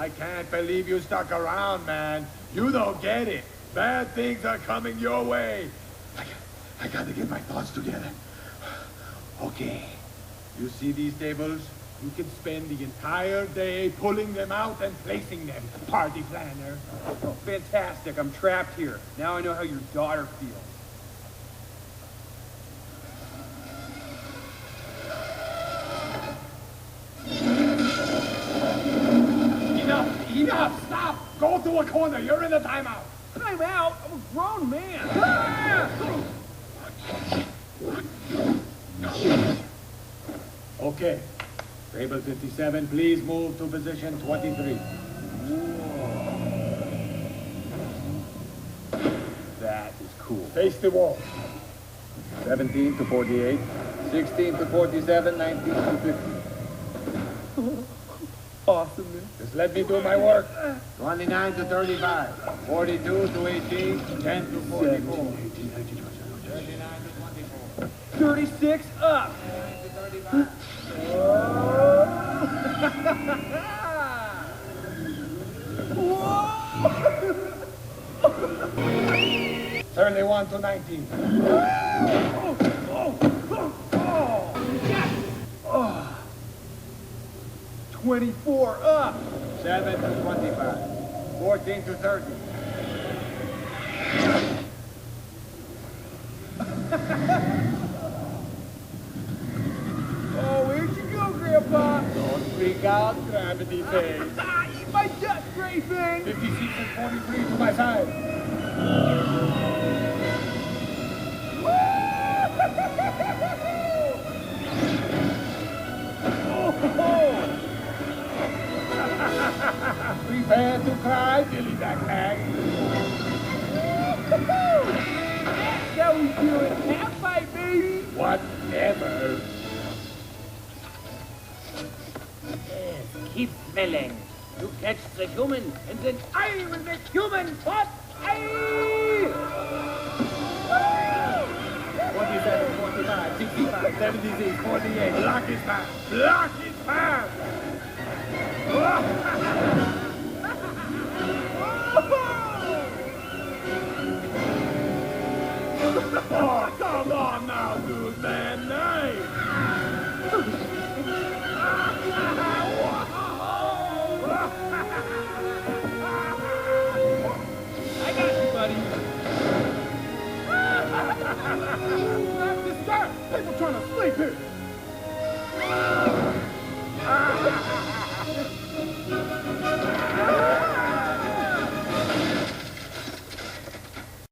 I can't believe you stuck around, man. You don't get it. Bad things are coming your way. I gotta get my thoughts together. Okay. You see these tables? You can spend the entire day pulling them out and placing them. Party planner. Oh, fantastic. I'm trapped here. Now I know how your daughter feels. Enough! Stop! Go to a corner. You're in a timeout. Timeout? I'm a grown man. Okay. Table 57, please move to position 23. That is cool. Face the wall. 17 to 48, 16 to 47, 19 to 50. Awesomeness. Just let me do my work. 29 to 35, 42 to 18, 10 to 44. 39 to 24. 36 up. 39 to 35. Whoa! 31 to 19. Oh. 24 up. 7 to 25, 14 to 30. Oh, where'd you go, Grandpa? Don't freak out, gravity face. Eat my duck, Griffin! 56 and 43 to my side. Prepare to cry, Billy Backpack. That's how we do it. Cat fight, baby! Whatever. Yes, keep smelling. You catch the human, and then I will make human pot. 47, 45, 65, 76, 48. Block his path. Block his path. Oh, come on now, dude, man. Nice. I got you, buddy. Stop! People trying to sleep here.